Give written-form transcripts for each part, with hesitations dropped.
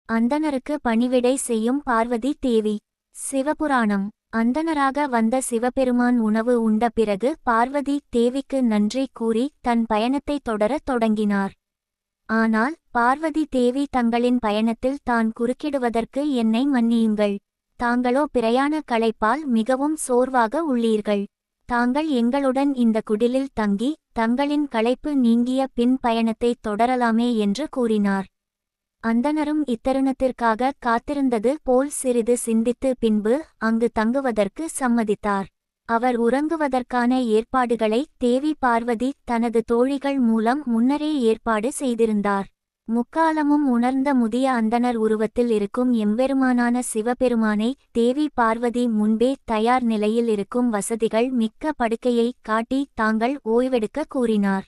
அந்தணருக்கு பணிவிடை செய்யும் பார்வதி தேவி. சிவபுராணம். அந்தணராக வந்த சிவபெருமான் உணவு உண்ட பிறகு பார்வதி தேவிக்கு நன்றி கூறி தன் பயணத்தை தொடரத் தொடங்கினார். ஆனால் பார்வதி தேவி தங்களின் பயணத்தில் தான் குறுக்கிடுவதற்கு என்னை மன்னியுங்கள். தாங்களோ பிரயாண களைப்பால் மிகவும் சோர்வாக உள்ளீர்கள். தாங்கள் எங்களுடன் இந்த குடிலில் தங்கி தங்களின் களைப்பு நீங்கிய பின் பயணத்தை தொடரலாமே என்று கூறினார். அந்தணரும் இத்தருணத்திற்காக காத்திருந்தது போல் சிறிது சிந்தித்து பின்பு அங்கு தங்குவதற்கு சம்மதித்தார். அவர் உறங்குவதற்கான ஏற்பாடுகளை தேவி பார்வதி தனது தோழிகள் மூலம் முன்னரே ஏற்பாடு செய்திருந்தார். முக்காலமும் உணர்ந்த முதிய அந்தணர் உருவத்தில் இருக்கும் எம்பெருமானான சிவபெருமானை தேவி பார்வதி முன்பே தயார் நிலையில் இருக்கும் வசதிகள் மிக்க படுக்கையை காட்டி தாங்கள் ஓய்வெடுக்க கூறினார்.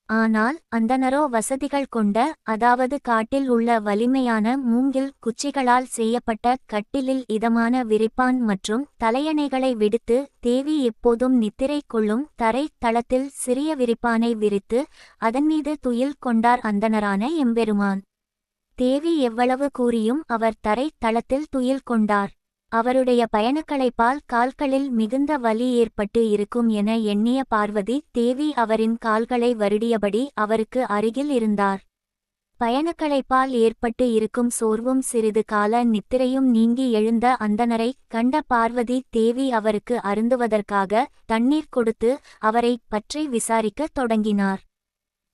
ஆனால் அந்தணரோ வசதிகள் கொண்ட, அதாவது காட்டில் உள்ள வலிமையான மூங்கில் குச்சிகளால் செய்யப்பட்ட கட்டிலில் இதமான விரிப்பான் மற்றும் தலையணைகளை விடுத்து தேவி எப்போதும் நித்திரை கொள்ளும் தரை தளத்தில் சிறிய விரிப்பானை விரித்து அதன்மீது துயில் கொண்டார் அந்தணரான எம்பெருமான். தேவி எவ்வளவு கூறியும் அவர் தரை தளத்தில் துயில் கொண்டார். அவருடைய பயணக்களைப்பால் கால்களில் மிகுந்த வலி ஏற்பட்டு இருக்கும் என எண்ணிய பார்வதி தேவி அவரின் கால்களை வருடியபடி அவருக்கு அருகில் இருந்தார். பயணக்களைப்பால் ஏற்பட்டு இருக்கும் சோர்வும் சிறிது கால நித்திரையும் நீங்கி எழுந்த அந்தணரை கண்ட பார்வதி தேவி அவருக்கு அருந்துவதற்காக தண்ணீர் கொடுத்து அவரை பற்றி விசாரிக்கத் தொடங்கினார்.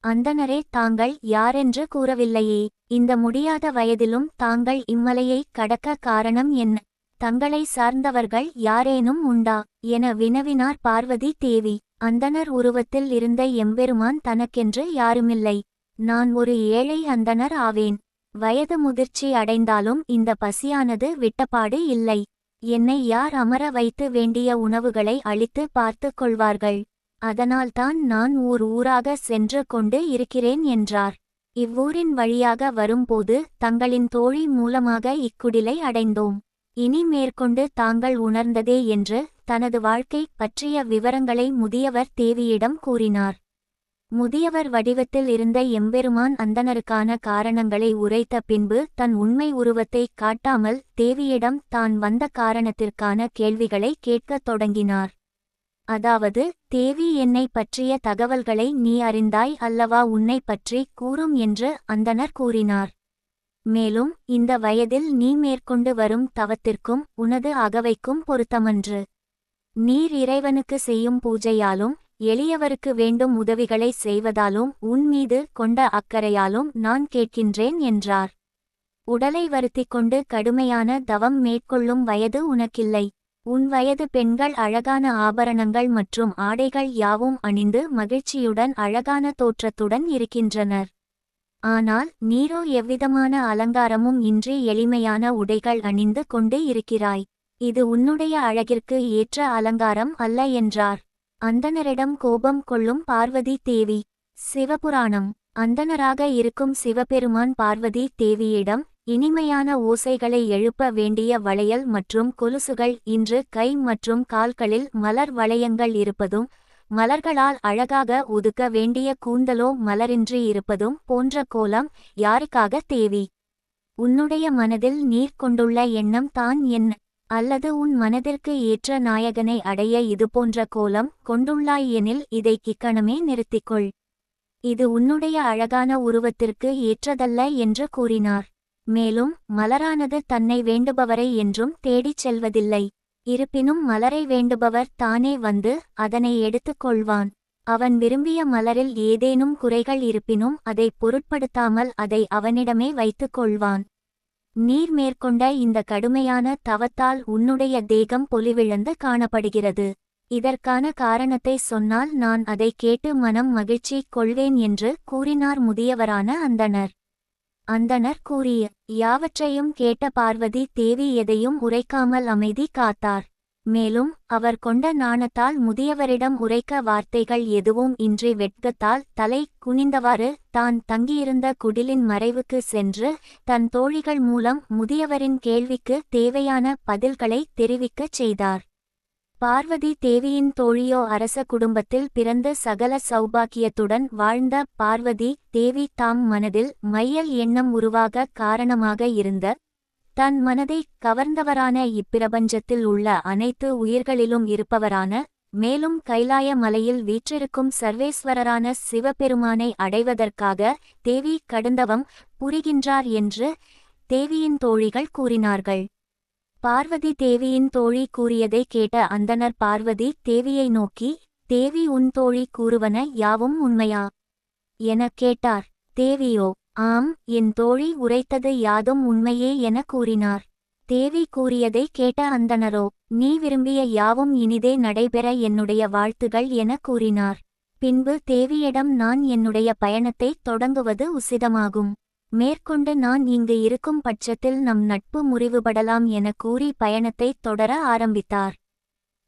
அந்தணரே, தாங்கள் யாரென்று கூறவில்லையே. இந்த முடியாத வயதிலும் தாங்கள் இம்மலையை கடக்க காரணம் என்ன? தங்களை சார்ந்தவர்கள் யாரேனும் உண்டா என வினவினார் பார்வதி தேவி. அந்தணர் உருவத்தில் இருந்த எம்பெருமான் தனக்கென்று யாருமில்லை. நான் ஒரு ஏழை அந்தணர் ஆவேன். வயது முதிர்ச்சி அடைந்தாலும் இந்த பசியானது விட்டபாடு இல்லை. என்னை யார் அமர வைத்து வேண்டிய உணவுகளை அளித்து பார்த்து கொள்வார்கள். அதனால்தான் நான் ஊராக சென்று கொண்டு இருக்கிறேன் என்றார். இவ்வூரின் வழியாக வரும்போது தங்களின் தோழி மூலமாக இக்குடிலை அடைந்தோம். இனி மேற்கொண்டு தாங்கள் உணர்ந்ததே என்று தனது வாழ்க்கை பற்றிய விவரங்களை முதியவர் தேவியிடம் கூறினார். முதியவர் வடிவத்தில் இருந்த எம்பெருமான் அந்தணருக்கான காரணங்களை உரைத்த பின்பு தன் உண்மை உருவத்தை காட்டாமல் தேவியிடம் தான் வந்த காரணத்திற்கான கேள்விகளை கேட்கத் தொடங்கினார். அதாவது, தேவி, என்னை பற்றிய தகவல்களை நீ அறிந்தாய் அல்லவா, உன்னை பற்றி கூறும் என்று அந்தணர் கூறினார். மேலும் இந்த வயதில் நீ மேற்கொண்டு வரும் தவத்திற்கும் உனது அகவைக்கும் பொருத்தமன்று. நீர் இறைவனுக்கு செய்யும் பூஜையாலும் எளியவருக்கு வேண்டும் உதவிகளை செய்வதாலும் உன் மீது கொண்ட அக்கறையாலும் நான் கேட்கின்றேன் என்றார். உடலை வருத்திக் கொண்டு கடுமையான தவம் மேற்கொள்ளும் வயது உனக்கில்லை. உன் வயது பெண்கள் அழகான ஆபரணங்கள் மற்றும் ஆடைகள் யாவும் அணிந்து மகிழ்ச்சியுடன் அழகான தோற்றத்துடன் இருக்கின்றனர். ஆனால் நீரோ எவ்விதமான அலங்காரமும் இன்றி எளிமையான உடைகள் அணிந்து கொண்டு இருக்கிறாய். இது உன்னுடைய அழகிற்கு ஏற்ற அலங்காரம் அல்ல என்றார். அந்தணரிடம் கோபம் கொள்ளும் பார்வதி தேவி. சிவபுராணம். அந்தணராக இருக்கும் சிவபெருமான் பார்வதி தேவியிடம் இனிமையான ஓசைகளை எழுப்ப வேண்டிய வளையல் மற்றும் கொலுசுகள் இன்று கை மற்றும் கால்களில் மலர் வளையங்கள் இருப்பதும் மலர்களால் அழகாக ஒதுக்க வேண்டிய கூந்தலோ மலரின்றி இருப்பதும் போன்ற கோலம் யாருக்காக தேவி? உன்னுடைய மனதில் நீர் கொண்டுள்ள எண்ணம் தான் என்ன? அல்லது உன் மனதிற்கு ஏற்ற நாயகனை அடைய இதுபோன்ற கோலம் கொண்டுள்ளாய் எனில் இதை கிக்கணமே நிறுத்திக்கொள். இது உன்னுடைய அழகான உருவத்திற்கு ஏற்றதல்ல என்று கூறினார். மேலும் மலரானது தன்னை வேண்டுபவரை என்றும் தேடிச் செல்வதில்லை. இருப்பினும் மலரை வேண்டுபவர் தானே வந்து அதனை எடுத்துக் கொள்வான். அவன் விரும்பிய மலரில் ஏதேனும் குறைகள் இருப்பினும் அதை பொருட்படுத்தாமல் அதை அவனிடமே வைத்துக் கொள்வான். நீர் மேற்கொண்ட இந்த கடுமையான தவத்தால் உன்னுடைய தேகம் பொலிவிழந்து காணப்படுகிறது. இதற்கான காரணத்தை சொன்னால் நான் அதை கேட்டு மனம் மகிழ்ச்சி கொள்வேன் என்று கூறினார் முதியவரான அந்தணர். அந்தணர் கூறிய யாவற்றையும் கேட்ட பார்வதி தேவி எதையும் உரைக்காமல் அமைதி காத்தார். மேலும் அவர் கொண்ட நாணத்தால் முதியவரிடம் உரைக்க வார்த்தைகள் எதுவும் இன்றி வெட்கத்தால் தலை குனிந்தவாறு தான் தங்கியிருந்த குடிலின் மறைவுக்கு சென்று தன் தோழிகள் மூலம் முதியவரின் கேள்விக்கு தேவையான பதில்களை தெரிவிக்கச் செய்தார். பார்வதி தேவியின் தோழியோ அரச குடும்பத்தில் பிறந்து சகல சௌபாக்கியத்துடன் வாழ்ந்த பார்வதி தேவி தாம் மனதில் மையல் எண்ணம் உருவாக காரணமாக இருந்த தன் மனதை கவர்ந்தவரான இப்பிரபஞ்சத்தில் உள்ள அனைத்து உயிர்களிலும் இருப்பவரான மேலும் கைலாய மலையில் வீற்றிருக்கும் சர்வேஸ்வரரான சிவபெருமானை அடைவதற்காக தேவி கடுந்தவம் புரிகின்றார் என்று தேவியின் தோழிகள் கூறினார்கள். பார்வதி தேவியின் தோழி கூறியதை கேட்ட அந்தணர் பார்வதி தேவியை நோக்கி, தேவி உன் தோழி கூறுவன யாவும் உண்மையா எனக் கேட்டார். தேவியோ, ஆம், என் தோழி உரைத்தது யாதும் உண்மையே என கூறினார். தேவி கூறியதை கேட்ட அந்தணரோ, நீ விரும்பிய யாவும் இனிதே நடைபெற என்னுடைய வாழ்த்துகள் என கூறினார். பின்பு தேவியிடம் நான் என்னுடைய பயணத்தை தொடங்குவது உசிதமாகும். மேற்கொண்டு நான் இங்கு இருக்கும் பட்சத்தில் நம் நட்பு முறிவுபடலாம் என கூறி பயணத்தை தொடர ஆரம்பித்தார்.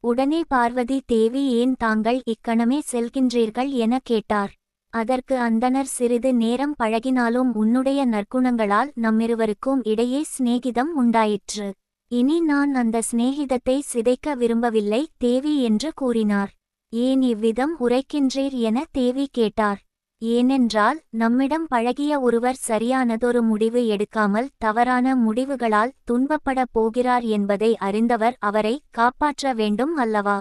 உடனே பார்வதி தேவி ஏன் தாங்கள் இக்கணமே செல்கின்றீர்கள் என கேட்டார். அதற்கு அந்தணர் சிறிது நேரம் பழகினாலும் உன்னுடைய நற்குணங்களால் நம்மிருவருக்கும் இடையே சிநேகிதம் உண்டாயிற்று. இனி நான் அந்த சிநேகிதத்தை சிதைக்க விரும்பவில்லை தேவி என்று கூறினார். ஏன் இவ்விதம் உரைக்கின்றீர் என தேவி கேட்டார். ஏனென்றால் நம்மிடம் பழகிய ஒருவர் சரியானதொரு முடிவு எடுக்காமல் தவறான முடிவுகளால் துன்பப்பட போகிறார் என்பதை அறிந்தவர் அவரை காப்பாற்ற வேண்டும் அல்லவா?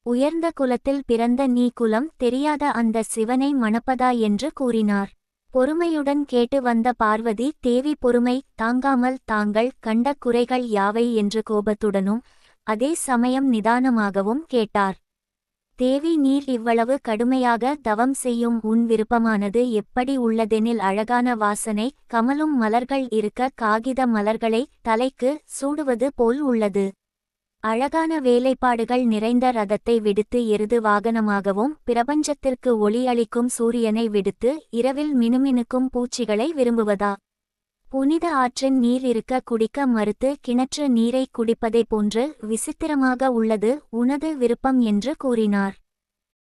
உயர்ந்த குலத்தில் பிறந்த நீ குலம் தெரியாத அந்த சிவனை மணப்பதா என்று கூறினார். பொறுமையுடன் கேட்டு வந்த பார்வதி தேவி பொறுமை தாங்காமல் தாங்கள் கண்ட குறைகள் யாவை என்று கோபத்துடனும் அதே சமயம் நிதானமாகவும் கேட்டார். தேவி நீர் இவ்வளவு கடுமையாக தவம் செய்யும் உன் விருப்பமானது எப்படி உள்ளதெனில் அழகான வாசனை கமலும் மலர்கள் இருக்க காகித மலர்களை தலைக்கு சூடுவது போல் உள்ளது. அழகான வேலைப்பாடுகள் நிறைந்த ரதத்தை விடுத்து எருது வாகனமாகவும் பிரபஞ்சத்திற்கு ஒளி அளிக்கும் சூரியனை விடுத்து இரவில் மினுமினுக்கும் பூச்சிகளை விரும்புவதா? புனித ஆற்றின் நீர் இருக்க குடிக்க மறுத்து கிணற்று நீரை குடிப்பதை போன்று விசித்திரமாக உள்ளது உனது விருப்பம் என்று கூறினார்.